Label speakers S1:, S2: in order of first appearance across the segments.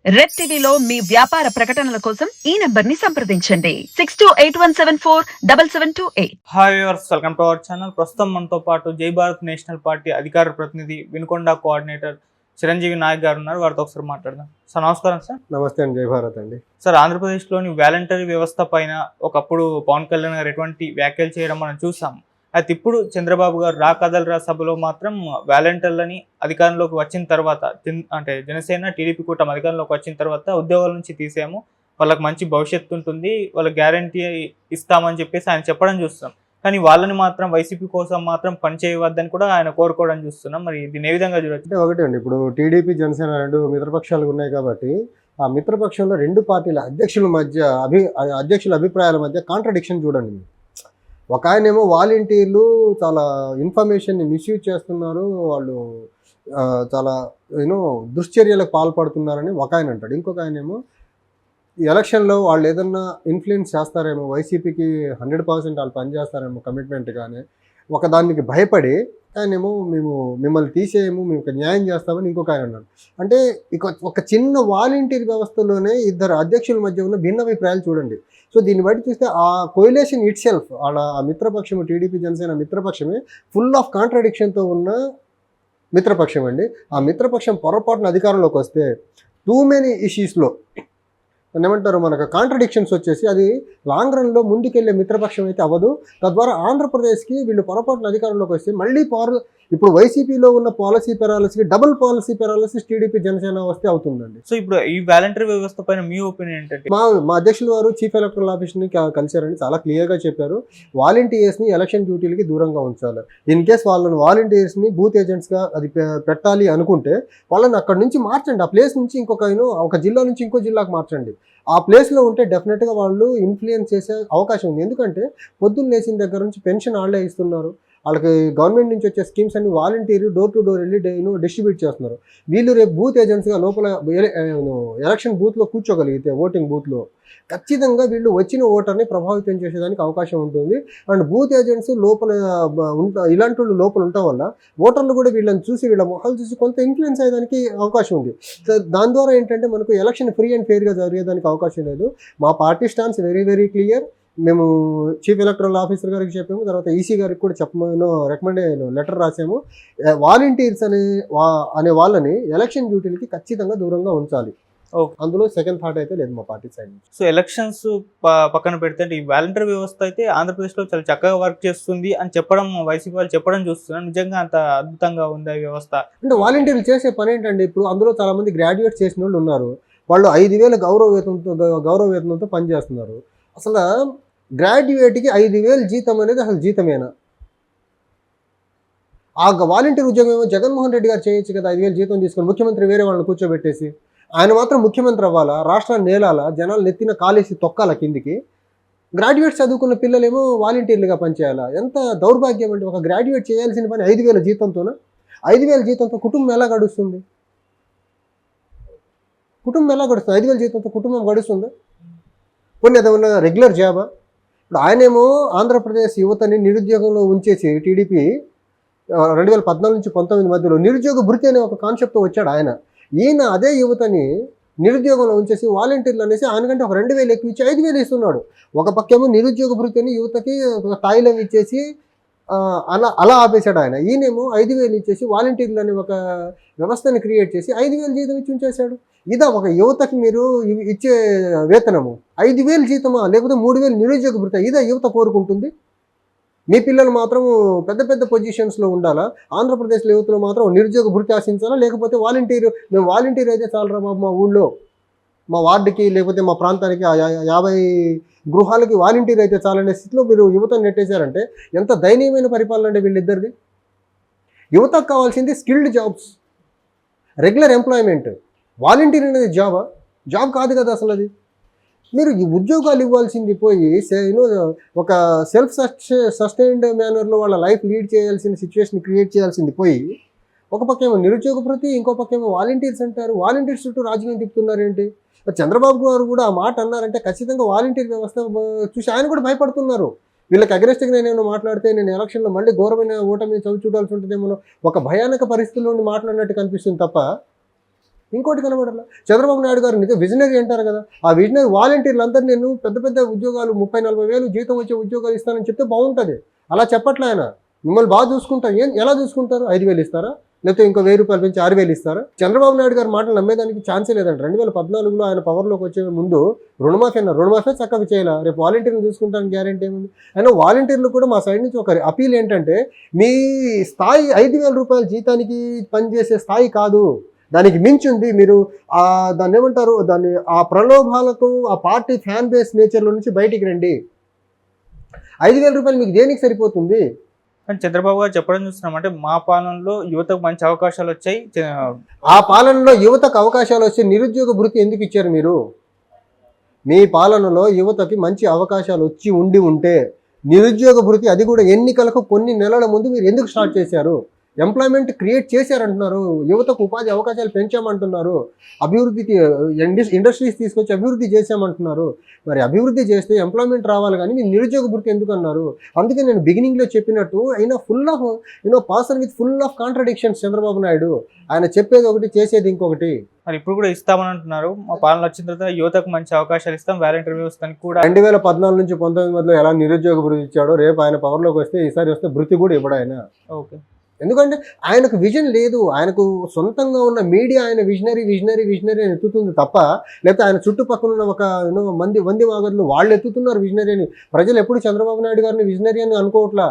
S1: Red టీవీలో మీ వ్యాపార ప్రకటనల కోసం ఈ నెంబర్ ని సంప్రదించండి 6281747728.
S2: Hi viewers, welcome to our channel. ప్రస్తుతం మనతో పాటు జై భారత్ నేషనల్ పార్టీ అధికార ప్రతినిధి వినుకొండ కోఆర్డినేటర్ చిరంజీవి నాయక్ గారు ఉన్నారు. వారితో ఒకసారి మాట్లాడదాం. సార్ నమస్కారం. సార్
S3: నమస్తే అండి, జై భారత్ అండి.
S2: సార్, ఆంధ్రప్రదేశ్లోని వాలంటరీ వ్యవస్థ పైన ఒకప్పుడు పవన్ కళ్యాణ్ గారు ఎటువంటి వ్యాఖ్యలు చేయడం మనం చూసాం. అయితే ఇప్పుడు చంద్రబాబు గారు రా కదలరా సభలో మాత్రం వాలంటీర్లని అధికారంలోకి వచ్చిన తర్వాత, అంటే జనసేన టీడీపీ కూటమి అధికారంలోకి వచ్చిన తర్వాత ఉద్యోగాల నుంచి తీసాము, వాళ్ళకి మంచి భవిష్యత్తు ఉంటుంది, వాళ్ళకి గ్యారంటీ ఇస్తామని చెప్పేసి ఆయన చెప్పడం చూస్తాం. కానీ వాళ్ళని మాత్రం వైసీపీ కోసం మాత్రం పనిచేయవద్దని కూడా ఆయన కోరుకోవడం చూస్తున్నాం. మరి దీన్ని ఏ విధంగా చూడొచ్చు?
S3: అంటే ఒకటి అండి, ఇప్పుడు టీడీపీ జనసేన రెండు మిత్రపక్షాలు ఉన్నాయి కాబట్టి ఆ మిత్రపక్షంలో రెండు పార్టీల అధ్యక్షుల అభిప్రాయాల మధ్య కాంట్రడిక్షన్ చూడండి. ఒక ఆయనేమో వాలంటీర్లు చాలా ఇన్ఫర్మేషన్ని మిస్యూజ్ చేస్తున్నారు, వాళ్ళు చాలా దుశ్చర్యలకు పాల్పడుతున్నారని ఒక ఆయన అంటాడు. ఇంకొక ఆయనేమో ఈ ఎలక్షన్లో వాళ్ళు ఏదన్నా ఇన్ఫ్లుయెన్స్ చేస్తారేమో, వైసీపీకి 100% వాళ్ళు పనిచేస్తారేమో కమిట్మెంట్ కానీ ఒకదానికి భయపడి ఆయనేమో మేము మిమ్మల్ని తీసేయము, మేము న్యాయం చేస్తామని ఇంకొక ఆయన అన్నాడు. అంటే ఒక చిన్న వాలంటీర్ వ్యవస్థలోనే ఇద్దరు అధ్యక్షుల మధ్య ఉన్న భిన్నాభిప్రాయాలు చూడండి. సో దీన్ని బట్టి చూస్తే ఆ కోయిలేషన్ ఇట్ సెల్ఫ్, ఆ మిత్రపక్షము టీడీపీ జనసేన మిత్రపక్షమే ఫుల్ ఆఫ్ కాంట్రడిక్షన్తో ఉన్న మిత్రపక్షం అండి. ఆ మిత్రపక్షం పొరపాటున అధికారంలోకి వస్తే టూ మెనీ ఇష్యూస్లో ఏమంటారు, మనకు కాంట్రడిక్షన్స్ వచ్చేసి అది లాంగ్ రన్లో ముందుకెళ్లే మిత్రపక్షం అయితే అవ్వదు. తద్వారా ఆంధ్రప్రదేశ్కి వీళ్ళు పొరపాటున అధికారంలోకి వస్తే మళ్ళీ ఇప్పుడు వైసీపీలో ఉన్న పాలసీ పెరాలసీకి double policy paralysis TDP Janasena వస్తే అవుతుందండి.
S2: సో ఇప్పుడు ఈ వాలంటరీ వ్యవస్థ పైన మీ ఒపీనియన్ ఏంటంటే?
S3: మా అధ్యక్షులు వారు చీఫ్ ఎలక్టరల్ ఆఫీస్ని కలిశారని చాలా క్లియర్గా చెప్పారు. వాలంటీర్స్ని ఎలక్షన్ డ్యూటీలకి దూరంగా ఉంచాలి. ఇన్ కేస్ వాళ్ళని వాలంటీర్స్ని బూత్ ఏజెంట్స్గా అది పెట్టాలి అనుకుంటే వాళ్ళని అక్కడ నుంచి మార్చండి, ఆ ప్లేస్ నుంచి ఒక జిల్లా నుంచి ఇంకో జిల్లాకు మార్చండి. ఆ ప్లేస్లో ఉంటే డెఫినెట్గా వాళ్ళు ఇన్ఫ్లుయెన్స్ చేసే అవకాశం ఉంది. ఎందుకంటే పొద్దున్న లేచిన దగ్గర నుంచి పెన్షన్ వాళ్ళే ఇస్తున్నారు, వాళ్ళకి గవర్నమెంట్ నుంచి వచ్చే స్కీమ్స్ అన్ని వాలంటీర్ డోర్ టు డోర్ వెళ్ళి డిస్ట్రిబ్యూట్ చేస్తున్నారు. వీళ్ళు రేపు బూత్ ఏజెంట్స్గా లోపల ఎలక్షన్ బూత్లో కూర్చోగలిగితే, ఓటింగ్ బూత్లో ఖచ్చితంగా వీళ్ళు వచ్చిన ఓటర్ని ప్రభావితం చేసేదానికి అవకాశం ఉంటుంది. అండ్ బూత్ ఏజెంట్స్ లోపల ఇలాంటి వాళ్ళు లోపల ఉండటం వల్ల ఓటర్లు కూడా వీళ్ళని చూసి, వీళ్ళ మొహాలు చూసి కొంత ఇన్ఫ్లుయెన్స్ అయ్యేదానికి అవకాశం ఉంది. దాని ద్వారా ఏంటంటే మనకు ఎలక్షన్ ఫ్రీ అండ్ ఫెయిర్గా జరిగేదానికి అవకాశం లేదు. మా party stance very very clear. మేము చీఫ్ ఎలక్టరల్ ఆఫీసర్ గారికి చెప్పాము, తర్వాత ఈసీ గారికి కూడా లెటర్ రాసాము. వాలంటీర్స్ అనే వాళ్ళని ఎలక్షన్ డ్యూటీలకి ఖచ్చితంగా దూరంగా ఉంచాలి. అందులో సెకండ్ థాట్ అయితే లేదు మా పార్టీ సైడ్.
S2: సో ఎలక్షన్స్ పక్కన పెడితే ఈ వాలంటరీ వ్యవస్థ అయితే ఆంధ్రప్రదేశ్లో చాలా చక్కగా వర్క్ చేస్తుంది అని చెప్పడం, వైసీపీ వాళ్ళు చెప్పడం చూస్తున్నాం. నిజంగా అంత అద్భుతంగా ఉంది ఆ వ్యవస్థ?
S3: అంటే వాలంటీర్లు చేసే పని ఏంటంటే, ఇప్పుడు అందులో చాలా మంది గ్రాడ్యుయేట్ చేసిన వాళ్ళు ఉన్నారు, వాళ్ళు 5,000 గౌరవ వేతనంతో పనిచేస్తున్నారు. అసలు గ్రాడ్యుయేట్కి 5,000 జీతం అనేది అసలు జీతమేనా? ఆ వాలంటీర్ ఉద్యోగం ఏమో జగన్మోహన్ రెడ్డి గారు చేయొచ్చు కదా, 5,000 జీతం తీసుకొని ముఖ్యమంత్రి వేరే వాళ్ళని కూర్చోబెట్టేసి. ఆయన మాత్రం ముఖ్యమంత్రి అవ్వాలా, రాష్ట్రాన్ని నేలాలా, జనాలు నెత్తిన కాలేసి తొక్కాల కిందికి. గ్రాడ్యుయేట్ చదువుకున్న పిల్లలేమో వాలంటీర్లుగా పనిచేయాలా? ఎంత దౌర్భాగ్యం అంటే, ఒక గ్రాడ్యుయేట్ చేయాల్సిన పని 5,000 జీతంతోనా? 5,000 జీతంతో కుటుంబం ఎలా గడుస్తుంది? 5,000 జీతంతో కుటుంబం గడుస్తుందా? కొన్ని ఏదైనా రెగ్యులర్ జాబా? ఇప్పుడు ఆయనేమో ఆంధ్రప్రదేశ్ యువతని నిరుద్యోగంలో ఉంచేసి టీడీపీ 2014 నుంచి 19 మధ్యలో నిరుద్యోగ భృతి అనే ఒక కాన్సెప్ట్తో వచ్చాడు ఆయన. ఈయన అదే యువతని నిరుద్యోగంలో ఉంచేసి వాలంటీర్లు అనేసి ఆయనకంటే ఒక 2,000 ఎక్కువ ఇచ్చి 5,000 ఇస్తున్నాడు. ఒక పక్కేమో నిరుద్యోగ భృతి అని యువతకి ఒక తాయిలం ఇచ్చేసి అలా ఆపేశాడు ఆయన. ఈయనేమో 5,000 ఇచ్చేసి వాలంటీర్లు అనే ఒక వ్యవస్థని క్రియేట్ చేసి 5,000 జీతం ఇచ్చి ఉంచేశాడు. ఇదా ఒక యువతకి మీరు ఇచ్చే వేతనము? 5,000 జీతమా, లేకపోతే 3,000 నిరుద్యోగ భృతి? ఇదా యువత కోరుకుంటుంది? మీ పిల్లలు మాత్రం పెద్ద పెద్ద పొజిషన్స్లో ఉండాలా? ఆంధ్రప్రదేశ్లో యువతలో మాత్రం నిరుద్యోగ భృతి ఆశించాలా? లేకపోతే మేము వాలంటీర్ అయితే చాలరా బాబు, మా ఊళ్ళో మా వార్డుకి లేకపోతే మా ప్రాంతానికి 50 గృహాలకి వాలంటీర్ అయితే చాలనే స్థితిలో మీరు యువతను నెట్టేశారంటే ఎంత దయనీయమైన పరిపాలన అంటే వీళ్ళిద్దరిది. యువతకు కావాల్సింది skilled jobs, regular employment. Volunteer అనేది జాబ్ కాదు కదా అసలు అది. మీరు ఈ ఉద్యోగాలు ఇవ్వాల్సింది పోయి ఒక సెల్ఫ్ సస్టైన్డ్ మేనర్లో వాళ్ళ లైఫ్ లీడ్ చేయాల్సిన సిచ్యువేషన్ క్రియేట్ చేయాల్సింది పోయి, ఒక పక్కేమో నిరుద్యోగ భృతి, ఇంకో పక్కేమో వాలంటీర్స్ అంటారు. వాలంటీర్స్ చుట్టూ రాజకీయం తిప్పుతున్నారేంటి? చంద్రబాబు గారు కూడా ఆ మాట అన్నారంటే ఖచ్చితంగా వాలంటీర్ వ్యవస్థ చూసి ఆయన కూడా భయపడుతున్నారు. వీళ్ళకి అగ్రెస్ట్గా నేను మాట్లాడితే నేను ఎలక్షన్లో మళ్ళీ ఘోరమైన ఓటమి చవి చూడాల్సి ఉంటుందేమో ఒక భయానక పరిస్థితుల్లో మాట్లాడినట్టు కనిపిస్తుంది తప్ప ఇంకోటి కనబడాల. చంద్రబాబు నాయుడు గారు నిజం విజనరీ అంటారు కదా, ఆ విజనరీ వాలంటీర్లు అందరూ నేను పెద్ద పెద్ద ఉద్యోగాలు 30-40 వేలు జీతం వచ్చే ఉద్యోగాలు ఇస్తానని చెప్తే బాగుంటుంది. అలా చెప్పట్లే ఆయన. మిమ్మల్ని బాగా చూసుకుంటారు. ఎలా చూసుకుంటారు? 5,000 ఇస్తారా, లేకపోతే ఇంకో 1,000 రూపాయలు పెంచి 6,000 ఇస్తారా? చంద్రబాబు నాయుడు గారి మాటలు నమ్మేదానికి ఛాన్సే లేదండి. 2014లో ఆయన పవర్లోకి వచ్చే ముందు రుణమాఫీ అన్నారు. రుణమాఫీ చక్కగా చేయాలి. రేపు వాలంటీర్లు చూసుకుంటానికి గ్యారెంటీ ఏముంది? అయినా వాలంటీర్లు కూడా మా సైడ్ నుంచి ఒక అపీల్ ఏంటంటే, మీ స్థాయి 5,000 రూపాయల జీతానికి పనిచేసే స్థాయి కాదు, దానికి మించి ఉంది. మీరు దాన్ని ఏమంటారు, దాన్ని ఆ ప్రలోభాలకు, ఆ పార్టీ ఫ్యాన్ బేస్ నేచర్లో నుంచి బయటికి రండి. 5,000 రూపాయలు మీకు దేనికి సరిపోతుంది?
S2: కానీ చంద్రబాబు గారు చెప్పడం చూస్తున్నాం అంటే మా పాలనలో యువతకు మంచి అవకాశాలు వచ్చాయి.
S3: ఆ పాలనలో యువతకు అవకాశాలు వచ్చి నిరుద్యోగ భృతి ఎందుకు ఇచ్చారు మీరు? మీ పాలనలో యువతకి మంచి అవకాశాలు వచ్చి ఉంటే నిరుద్యోగ భృతి, అది కూడా ఎన్నికలకు కొన్ని నెలల ముందు మీరు ఎందుకు స్టార్ట్ చేశారు? ఎంప్లాయ్మెంట్ క్రియేట్ చేశారంటున్నారు, యువతకు ఉపాధి అవకాశాలు పెంచామంటున్నారు, అభివృద్ధికి ఇండస్ట్రీస్ తీసుకొచ్చి అభివృద్ధి చేశామంటున్నారు. మరి అభివృద్ధి చేస్తే ఎంప్లాయ్మెంట్ రావాలి, కానీ మీరు నిరుద్యోగ భృతి ఎందుకు అన్నారు? అందుకే నేను బిగినింగ్లో చెప్పినట్టు అయినా full of person with full of contradictions Chandrababu Naidu. ఆయన చెప్పేది ఒకటి, చేసేది ఇంకొకటి.
S2: మరి ఇప్పుడు కూడా ఇస్తామని అంటున్నారు. మా పాలన వచ్చిన తర్వాత యువతకు మంచి అవకాశాలు ఇస్తాం, వాలంటీర్ వ్యవస్థని కూడా.
S3: 2014 నుంచి 19 మధ్యలో ఎలా నిరుద్యోగ భృతి ఇచ్చాడో, రేపు ఆయన పవర్లోకి వస్తే ఈసారి వస్తే భృతి కూడా ఇవ్వడు ఆయన.
S2: ఓకే.
S3: ఎందుకంటే ఆయనకు విజన్ లేదు. ఆయనకు సొంతంగా ఉన్న మీడియా ఆయన విజనరీ అని ఎత్తుతుంది తప్ప, లేకపోతే ఆయన చుట్టుపక్కల ఉన్న ఒక మంది వాగర్లు వాళ్ళు ఎత్తుతున్నారు విజనరీ అని. ప్రజలు ఎప్పుడు చంద్రబాబు నాయుడు గారిని విజనరీ అని అనుకోవట్లా.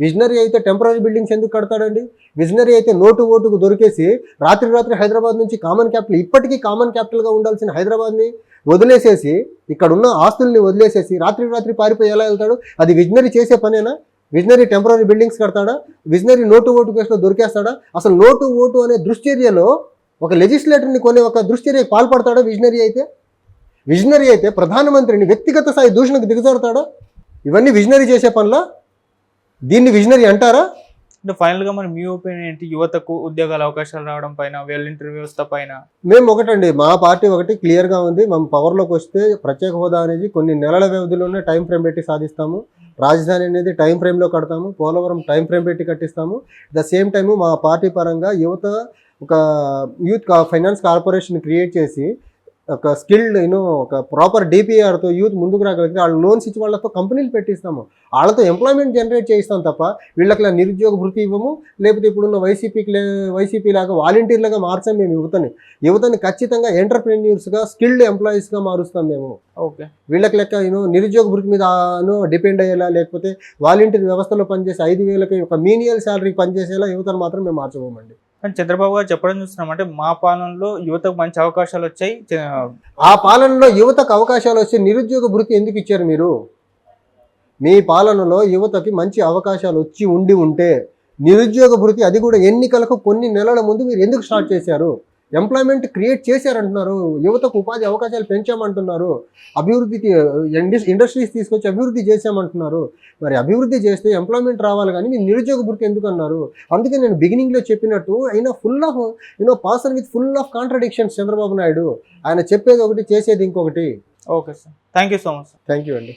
S3: విజనరీ అయితే టెంపరీ బిల్డింగ్స్ ఎందుకు కడతాడండి? విజనరీ అయితే ఓటుకు దొరికేసి రాత్రి హైదరాబాద్ నుంచి కామన్ క్యాపిటల్, ఇప్పటికీ కామన్ క్యాపిటల్గా ఉండాల్సిన హైదరాబాద్ని వదిలేసేసి, ఇక్కడ ఉన్న ఆస్తుల్ని వదిలేసేసి రాత్రి పారిపోయి ఎలా వెళ్తాడు? అది విజనరీ చేసే పనేనా? విజనరీ టెంపరీ బిల్డింగ్స్ కడతాడా? విజనరీ ఓటు కేసులో దొరికేస్తాడా? అసలు ఓటు అనే దృశ్చర్యలో ఒక లెజిస్లేటర్ని కొనే ఒక దృశ్చర్యకు పాల్పడతాడా? విజనరీ అయితే ప్రధానమంత్రిని వ్యక్తిగత స్థాయి దూషణకు దిగజారుతాడా? ఇవన్నీ విజనరీ చేసే పనులా? దీన్ని విజనరీ అంటారా?
S2: అంటే ఫైనల్గా మరి మీ ఒపీనియన్ ఏంటి? యువతకు ఉద్యోగాల అవకాశాలు రావడం పైన, వాలంటీర్ వ్యవస్థ పైన?
S3: మేము ఒకటండి, మా పార్టీ ఒకటి క్లియర్గా ఉంది. మేము పవర్లోకి వస్తే ప్రత్యేక హోదా అనేది కొన్ని నెలల వ్యవధిలోనే టైం ఫ్రేమ్ పెట్టి సాధిస్తాము. రాజధాని అనేది టైం ఫ్రేమ్లో కడతాము. పోలవరం టైం ఫ్రేమ్ పెట్టి కట్టిస్తాము. ద సేమ్ టైము మా పార్టీ పరంగా యువత ఒక యూత్ ఫైనాన్స్ కార్పొరేషన్ క్రియేట్ చేసి, ఒక స్కిల్డ్ ఒక ప్రాపర్ డిపిఆర్తో యూత్ ముందుకు రాగలిగితే వాళ్ళు లోన్స్ ఇచ్చి వాళ్ళతో కంపెనీలు పెట్టిస్తాము. వాళ్ళతో ఎంప్లాయ్మెంట్ జనరేట్ చేయిస్తాం తప్ప వీళ్ళకి నిరుద్యోగ భృతి ఇవ్వము. లేకపోతే ఇప్పుడున్న వైసీపీ లాగా వాలంటీర్లుగా మార్చాం మేము యువతని ఖచ్చితంగా ఎంటర్ప్రెన్యూర్స్గా, స్కిల్డ్ ఎంప్లాయీస్గా మారుస్తాం మేము.
S2: ఓకే.
S3: వీళ్ళకి లెక్క నిరుద్యోగ భృతి మీద డిపెండ్ అయ్యేలా, లేకపోతే వాలంటీర్ వ్యవస్థలో పనిచేసే 5,000కి ఒక మీనియల్ శాలరీకి పనిచేసేలా యువతను మాత్రం మేము మార్చబోమండి.
S2: కానీ చంద్రబాబు గారు చెప్పడం చూస్తున్నాం అంటే మా పాలనలో యువతకు మంచి అవకాశాలు వచ్చాయి.
S3: ఆ పాలనలో యువతకు అవకాశాలు వచ్చి నిరుద్యోగ భృతి ఎందుకు ఇచ్చారు మీరు? మీ పాలనలో యువతకి మంచి అవకాశాలు వచ్చి ఉంటే నిరుద్యోగ భృతి, అది కూడా ఎన్నికలకు కొన్ని నెలల ముందు మీరు ఎందుకు స్టార్ట్ చేశారు? ఎంప్లాయ్మెంట్ క్రియేట్ చేశారంటున్నారు, యువతకు ఉపాధి అవకాశాలు పెంచామంటున్నారు, అభివృద్ధికి ఇండస్ట్రీస్ తీసుకొచ్చి అభివృద్ధి చేశామంటున్నారు. మరి అభివృద్ధి చేస్తే ఎంప్లాయ్మెంట్ రావాలి, కానీ మీరు నిరుద్యోగ భృతి ఎందుకు అన్నారు? అందుకే నేను బిగినింగ్లో చెప్పినట్టు అయినా full of person with full of contradictions Chandrababu Naidu. ఆయన చెప్పేది ఒకటి, చేసేది ఇంకొకటి.
S2: Okay sir, thank you so much.
S3: Thank you అండి.